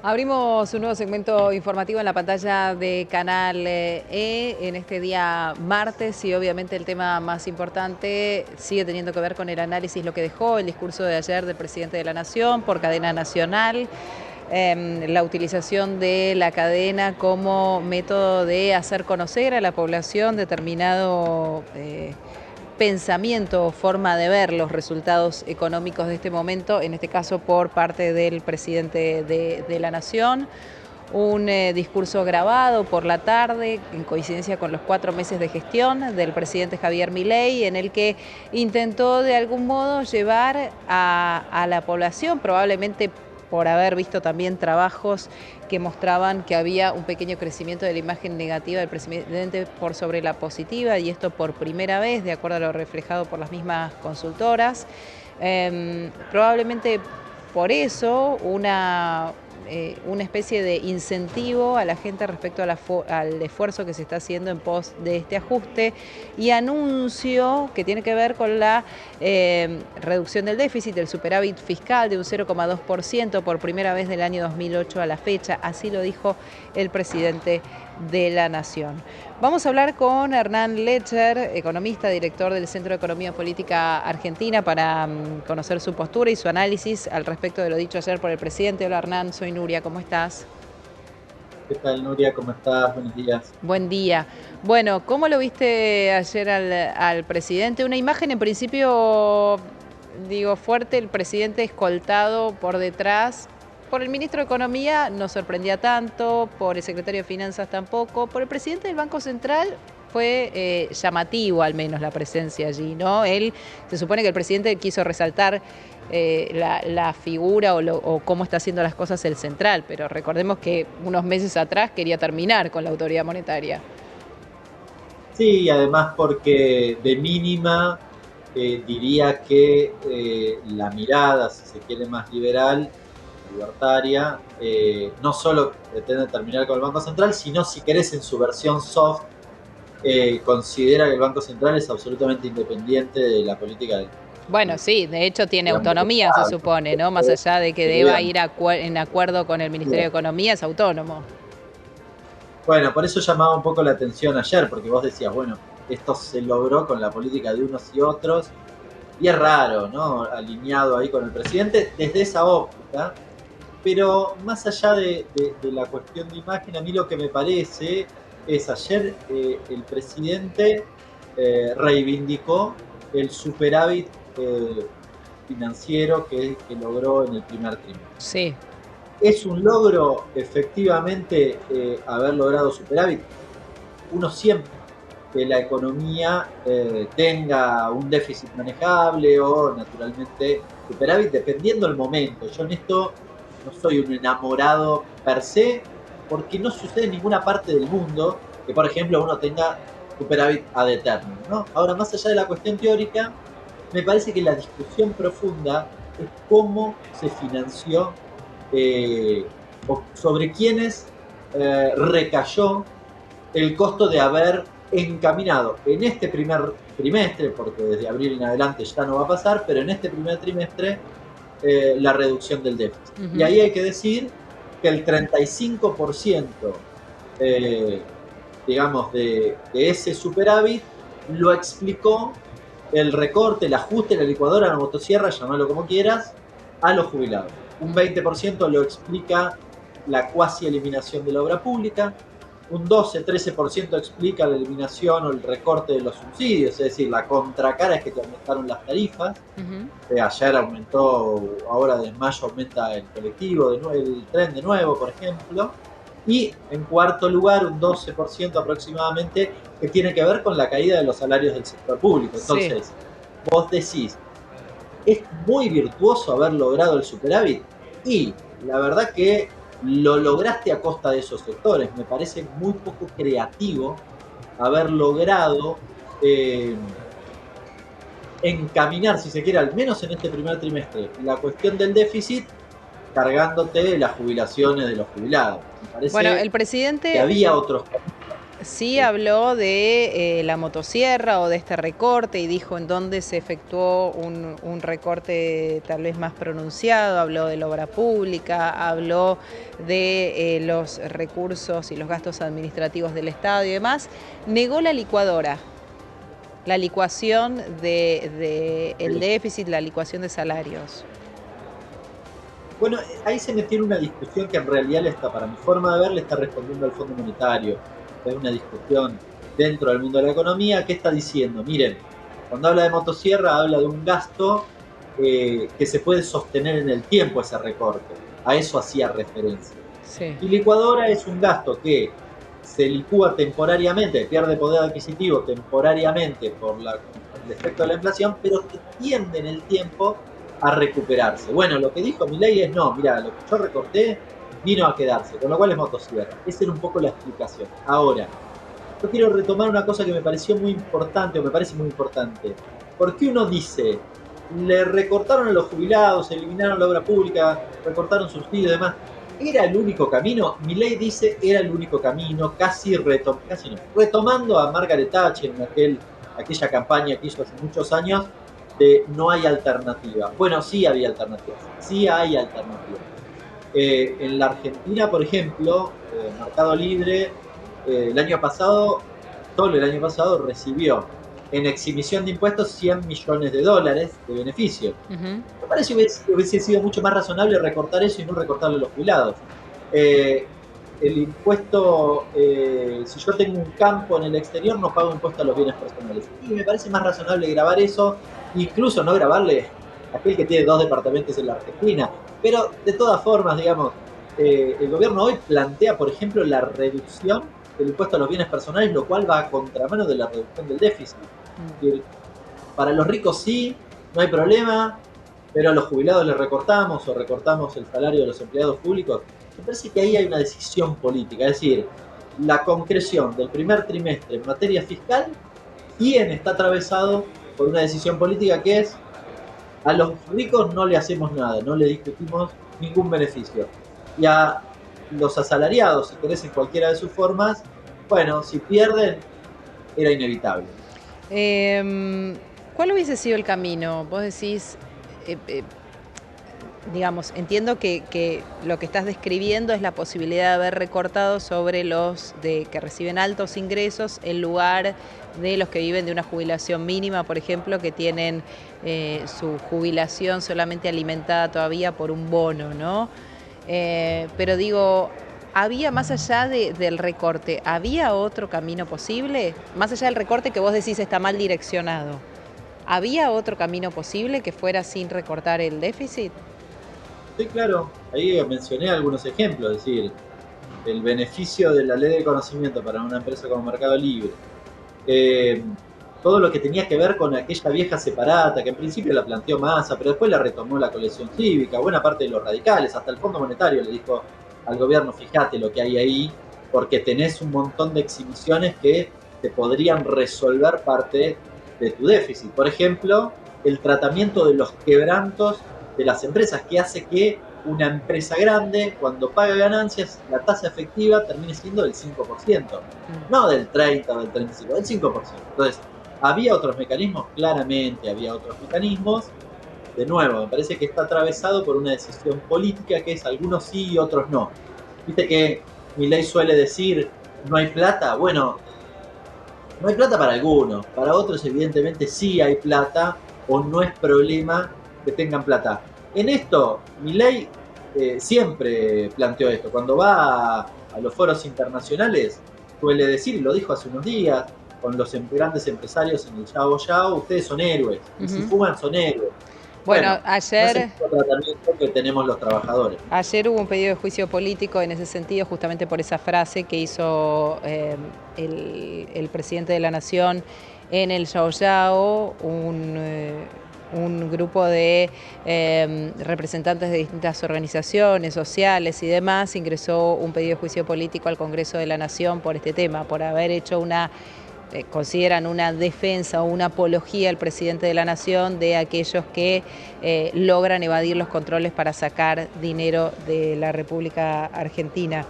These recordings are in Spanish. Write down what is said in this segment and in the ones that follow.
Abrimos un nuevo segmento informativo en la pantalla de Canal en este día martes y obviamente el tema más importante sigue teniendo que ver con el análisis, lo que dejó el discurso de ayer del presidente de la Nación por cadena nacional. La utilización de la cadena como método de hacer conocer a la población determinado pensamiento o forma de ver los resultados económicos de este momento, en este caso por parte del presidente de la Nación. Un discurso grabado por la tarde, en coincidencia con los 4 meses de gestión del presidente Javier Milei, en el que intentó de algún modo llevar a la población, probablemente por haber visto también trabajos que mostraban que había un pequeño crecimiento de la imagen negativa del presidente por sobre la positiva, y esto por primera vez, de acuerdo a lo reflejado por las mismas consultoras. Probablemente por eso una especie de incentivo a la gente respecto a al esfuerzo que se está haciendo en pos de este ajuste, y anuncio que tiene que ver con la reducción del déficit, del superávit fiscal de un 0,2% por primera vez del año 2008 a la fecha. Así lo dijo el presidente de la Nación. Vamos a hablar con Hernán Lecher, economista, director del Centro de Economía Política Argentina, para conocer su postura y su análisis al respecto de lo dicho ayer por el presidente. Hola Hernán, soy Nuria, ¿cómo estás? ¿Qué tal, Nuria? ¿Cómo estás? Buenos días. Buen día. Bueno, ¿cómo lo viste ayer al presidente? Una imagen en principio, digo, fuerte, el presidente escoltado por detrás. Por el ministro de Economía no sorprendía tanto, por el secretario de Finanzas tampoco, por el presidente del Banco Central fue llamativo al menos la presencia allí, ¿no? Se supone que el presidente quiso resaltar la figura o cómo está haciendo las cosas el central, pero recordemos que unos meses atrás quería terminar con la autoridad monetaria. Sí, además porque de mínima diría que la mirada, si se quiere, más liberal, libertaria, no solo pretende terminar con el Banco Central, sino, si querés, en su versión soft, considera que el Banco Central es absolutamente independiente de la política Bueno, sí, de hecho tiene digamos, del autonomía, se Estado, supone, ¿no? Más allá de que del deba gobierno. ir en acuerdo con el Ministerio de Economía, es autónomo. Bueno, por eso llamaba un poco la atención ayer, porque vos decías, bueno, esto se logró con la política de unos y otros, y es raro, ¿no? Alineado ahí con el presidente desde esa óptica. Pero más allá de la cuestión de imagen, a mí lo que me parece es ayer el presidente reivindicó el superávit financiero que logró en el primer trimestre. Sí. ¿Es un logro efectivamente haber logrado superávit? Uno siempre que la economía tenga un déficit manejable o naturalmente superávit, dependiendo del momento. Yo en esto no soy un enamorado per se, porque no sucede en ninguna parte del mundo que, por ejemplo, uno tenga superávit ad eternum, ¿no? Ahora, más allá de la cuestión teórica, me parece que la discusión profunda es cómo se financió o sobre quiénes recayó el costo de haber encaminado en este primer trimestre, porque desde abril en adelante ya no va a pasar, pero en este primer trimestre la reducción del déficit. Y Ujú. ahí hay que decir que el 35% digamos, de ese superávit lo explicó el recorte, el ajuste, la licuadora, la motosierra, llamalo como quieras, a los jubilados. Un 20% lo explica la cuasi eliminación de la obra pública, un 12-13% explica la eliminación o el recorte de los subsidios, es decir, la contracara es que te aumentaron las tarifas. Ujú. Ayer aumentó, ahora de mayo aumenta el colectivo, el tren de nuevo, por ejemplo. Y en cuarto lugar, un 12% aproximadamente, que tiene que ver con la caída de los salarios del sector público. Sí. Entonces, vos decís, es muy virtuoso haber logrado el superávit, y la verdad que lo lograste a costa de esos sectores. Me parece muy poco creativo haber logrado encaminar, si se quiere, al menos en este primer trimestre, la cuestión del déficit cargándote las jubilaciones de los jubilados. Me Bueno, parece el que presidente había otros. Sí habló de la motosierra o de este recorte y dijo en dónde se efectuó un recorte tal vez más pronunciado, habló de la obra pública, habló de los recursos y los gastos administrativos del Estado y demás. Negó la licuadora, la licuación el déficit, la licuación de salarios. Bueno, ahí se metió en una discusión que en realidad para mi forma de ver, le está respondiendo al Fondo Monetario. Es una discusión dentro del mundo de la economía. ¿Qué está diciendo? Miren, cuando habla de motosierra, habla de un gasto que se puede sostener en el tiempo, ese recorte. A eso hacía referencia. Sí. Y licuadora es un gasto que se licúa temporariamente, pierde poder adquisitivo temporariamente por el efecto de la inflación, pero que tiende en el tiempo a recuperarse. Bueno, lo que dijo Milei es no, mira, lo que yo recorté vino a quedarse, con lo cual es motosierra. Esa era un poco la explicación. Ahora, yo quiero retomar una cosa que me pareció muy importante, o me parece muy importante. ¿Por qué uno dice, le recortaron a los jubilados, eliminaron la obra pública, recortaron subsidios y demás? ¿Era el único camino? Milei dice, era el único camino, casi no, retomando a Margaret Thatcher en aquella campaña que hizo hace muchos años, de no hay alternativa. Bueno, sí había alternativas, sí hay alternativas. En la Argentina, por ejemplo, Mercado Libre, el año pasado, solo el año pasado, recibió en exhibición de impuestos 100 millones de dólares de beneficio. Me parece que hubiese sido mucho más razonable recortar eso y no recortarle a los jubilados. El impuesto, si yo tengo un campo en el exterior, no pago impuesto a los bienes personales. Y me parece más razonable grabar eso, incluso no grabarle a aquel que tiene 2 departamentos en la Argentina. Pero de todas formas, digamos, el gobierno hoy plantea, por ejemplo, la reducción del impuesto a los bienes personales, lo cual va a contramano de la reducción del déficit. Para los ricos sí, no hay problema, pero a los jubilados les recortamos o recortamos el salario de los empleados públicos. Me parece que ahí hay una decisión política, es decir, la concreción del primer trimestre en materia fiscal, ¿quién está atravesado por una decisión política que es a los ricos no le hacemos nada, no le discutimos ningún beneficio? Y a los asalariados, si querés en cualquiera de sus formas, bueno, si pierden, era inevitable. ¿Cuál hubiese sido el camino? Vos decís, digamos, entiendo que lo que estás describiendo es la posibilidad de haber recortado sobre los que reciben altos ingresos en lugar de los que viven de una jubilación mínima, por ejemplo, que tienen su jubilación solamente alimentada todavía por un bono, ¿no? Pero digo, ¿había más allá del recorte, había otro camino posible? Más allá del recorte que vos decís está mal direccionado, ¿había otro camino posible que fuera sin recortar el déficit? Sí, claro, ahí mencioné algunos ejemplos, es decir, el beneficio de la ley del conocimiento para una empresa como Mercado Libre, todo lo que tenía que ver con aquella vieja separata, que en principio la planteó Massa, pero después la retomó la coalición cívica, buena parte de los radicales, hasta el Fondo Monetario le dijo al gobierno, fíjate lo que hay ahí, porque tenés un montón de exhibiciones que te podrían resolver parte de tu déficit. Por ejemplo, el tratamiento de los quebrantos de las empresas, que hace que una empresa grande, cuando paga ganancias, la tasa efectiva termine siendo del 5%, no del 30 o del 35, del 5%. Entonces, ¿había otros mecanismos? Claramente había otros mecanismos. De nuevo, me parece que está atravesado por una decisión política que es algunos sí y otros no. Viste que Milei suele decir, no hay plata. Bueno, no hay plata para algunos, para otros evidentemente sí hay plata o no es problema que tengan plata. En esto, Milei siempre planteó esto. Cuando va a los foros internacionales, suele decir, lo dijo hace unos días, con los grandes empresarios en el Yao Yao, ustedes son héroes, y si fuman son héroes. Bueno, No es el mismo tratamiento que tenemos los trabajadores. Ayer hubo un pedido de juicio político en ese sentido, justamente por esa frase que hizo el presidente de la Nación en el Yao Yao, un grupo de representantes de distintas organizaciones sociales y demás ingresó un pedido de juicio político al Congreso de la Nación por este tema, por haber hecho consideran una defensa o una apología al presidente de la Nación de aquellos que logran evadir los controles para sacar dinero de la República Argentina.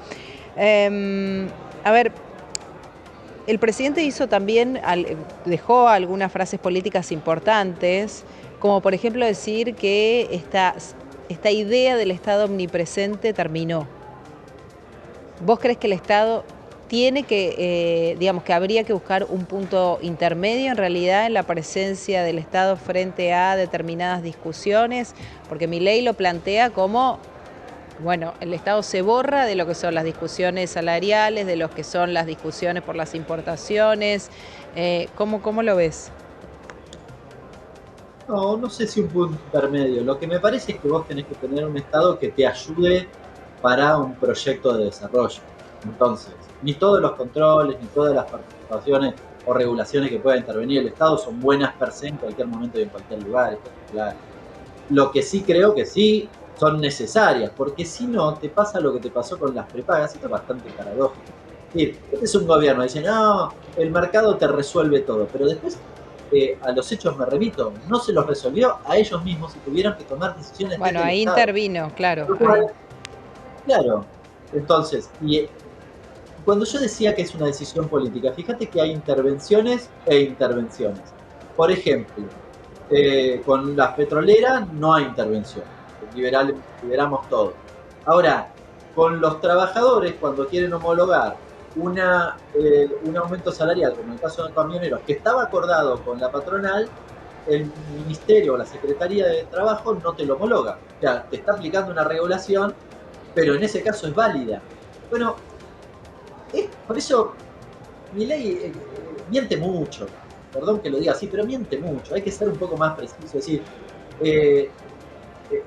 A ver, El presidente hizo también, dejó algunas frases políticas importantes, como por ejemplo decir que esta idea del Estado omnipresente terminó. ¿Vos crees que el Estado tiene que, digamos, que habría que buscar un punto intermedio en realidad en la presencia del Estado frente a determinadas discusiones? Porque Milei lo plantea como, bueno, el Estado se borra de lo que son las discusiones salariales, de lo que son las discusiones por las importaciones. ¿Cómo lo ves? No, no sé si un punto intermedio. Lo que me parece es que vos tenés que tener un Estado que te ayude para un proyecto de desarrollo. Entonces, ni todos los controles, ni todas las participaciones o regulaciones que pueda intervenir el Estado son buenas per se en cualquier momento y en cualquier lugar. Esto es claro. Lo que sí creo que sí son necesarias, porque si no, te pasa lo que te pasó con las prepagas. Esto es bastante paradójico. Este es un gobierno, dice, no, el mercado te resuelve todo, pero después a los hechos me remito, no se los resolvió a ellos mismos y tuvieron que tomar decisiones Bueno, desde el ahí Estado. intervino, claro. Lo cual, claro, entonces, cuando yo decía que es una decisión política, fíjate que hay intervenciones e intervenciones. Por ejemplo, con las petroleras no hay intervención, liberamos todo. Ahora, con los trabajadores, cuando quieren homologar un aumento salarial, como en el caso de los camioneros, que estaba acordado con la patronal, el ministerio o la Secretaría de Trabajo no te lo homologa. O sea, te está aplicando una regulación, pero en ese caso es válida. Bueno, por eso Milei miente mucho. Perdón que lo diga así, pero miente mucho. Hay que ser un poco más preciso. Es decir, eh,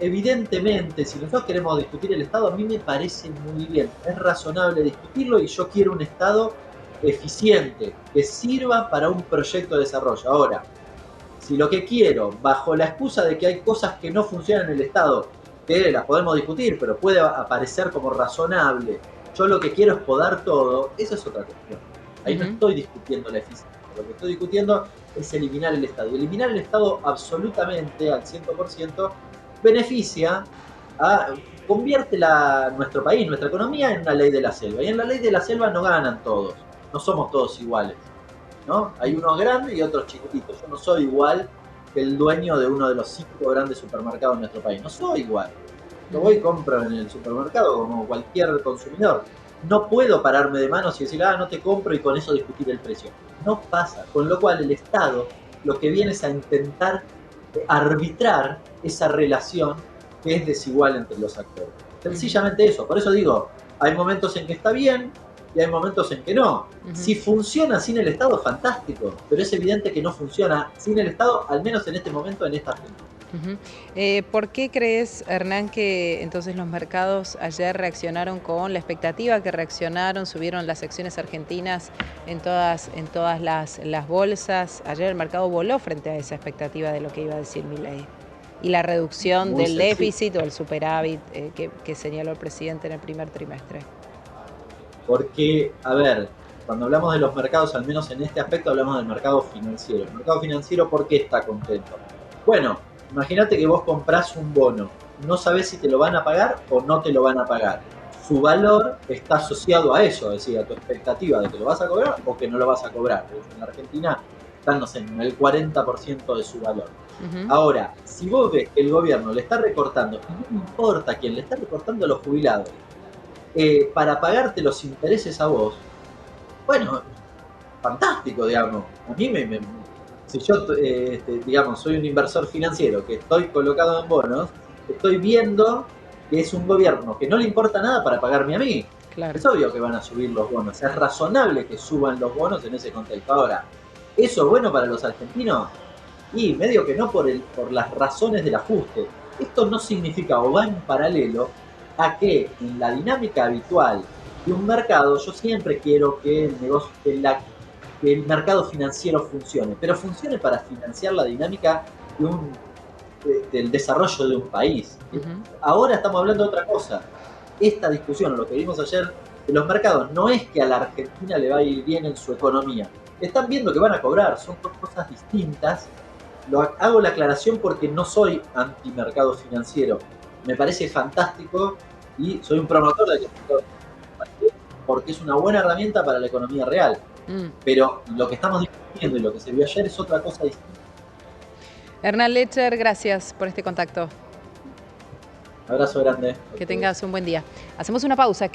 evidentemente, si nosotros queremos discutir el Estado, a mí me parece muy bien. Es razonable discutirlo y yo quiero un Estado eficiente, que sirva para un proyecto de desarrollo. Ahora, si lo que quiero, bajo la excusa de que hay cosas que no funcionan en el Estado, que las podemos discutir, pero puede aparecer como razonable, yo lo que quiero es podar todo, esa es otra cuestión. Ahí no estoy discutiendo la eficiencia, lo que estoy discutiendo es eliminar el Estado. Y eliminar el Estado absolutamente, al 100%, beneficia convierte nuestro país, nuestra economía en una ley de la selva. Y en la ley de la selva no ganan todos, no somos todos iguales, ¿no? Hay unos grandes y otros chiquititos. Yo no soy igual que el dueño de uno de los 5 grandes supermercados en nuestro país. No soy igual. Yo voy y compro en el supermercado como cualquier consumidor. No puedo pararme de manos y decir, no te compro y con eso discutir el precio. No pasa. Con lo cual el Estado lo que viene es a intentar arbitrar esa relación que es desigual entre los actores. Sencillamente eso. Por eso digo, hay momentos en que está bien y hay momentos en que no. Si funciona sin el Estado, fantástico, pero es evidente que no funciona sin el Estado, al menos en este momento, en esta Argentina. ¿Por qué crees, Hernán, que entonces los mercados ayer reaccionaron con la expectativa que reaccionaron, subieron las acciones argentinas en todas las bolsas? Ayer el mercado voló frente a esa expectativa de lo que iba a decir Milei y la reducción del déficit o el superávit que señaló el presidente en el primer trimestre. Porque, a ver, cuando hablamos de los mercados, al menos en este aspecto, hablamos del mercado financiero. El mercado financiero, ¿por qué está contento? Bueno, imagínate que vos comprás un bono, no sabés si te lo van a pagar o no te lo van a pagar. Su valor está asociado a eso, es decir, a tu expectativa de que lo vas a cobrar o que no lo vas a cobrar. En la Argentina están, no sé, en el 40% de su valor. Ahora, si vos ves que el gobierno le está recortando, y no importa quién, le está recortando a los jubilados, para pagarte los intereses a vos, bueno, fantástico, digamos. A mí si yo, digamos, soy un inversor financiero que estoy colocado en bonos, estoy viendo que es un gobierno que no le importa nada para pagarme a mí. Claro. Es obvio que van a subir los bonos, es razonable que suban los bonos en ese contexto. Ahora, ¿eso es bueno para los argentinos? Y medio que no por las razones del ajuste. Esto no significa o va en paralelo a que en la dinámica habitual de un mercado, yo siempre quiero que el negocio, que el mercado financiero funcione, pero funcione para financiar la dinámica del desarrollo de un país. Ahora estamos hablando de otra cosa. Esta discusión, lo que vimos ayer de los mercados, no es que a la Argentina le va a ir bien en su economía. Están viendo que van a cobrar, son dos cosas distintas. Hago la aclaración porque no soy antimercado financiero. Me parece fantástico y soy un promotor de que porque es una buena herramienta para la economía real. Pero lo que estamos discutiendo y lo que se vio ayer es otra cosa distinta. Hernán Lecher, gracias por este contacto. Abrazo grande. Que tengas un buen día. Hacemos una pausa.